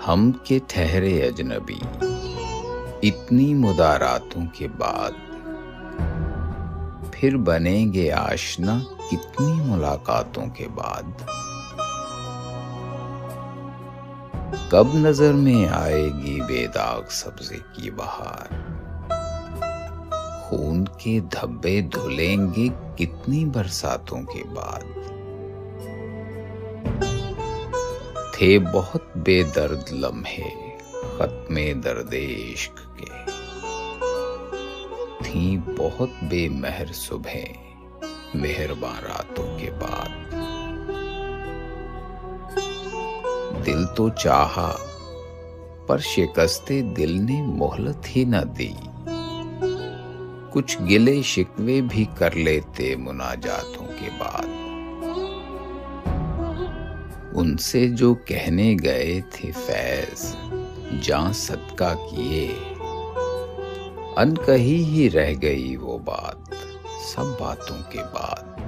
हम के ठहरे अजनबी इतनी मुदारातों के बाद, फिर बनेंगे आशना कितनी मुलाकातों के बाद। कब नजर में आएगी बेदाग सब्ज़े की बहार, खून के धब्बे धुलेंगे कितनी बरसातों के बाद। थे बहुत बेदर्द लम्हे खत्मे दर्द इश्क के, थी बहुत बेमहर सुबह मेहरबान रातों के बाद। दिल तो चाहा पर शिकस्ते दिल ने मोहलत ही न दी, कुछ गिले शिकवे भी कर लेते मुनाजातों के बाद। उनसे जो कहने गए थे फैज़ जान सदका किए, अनकही ही रह गई वो बात सब बातों के बाद।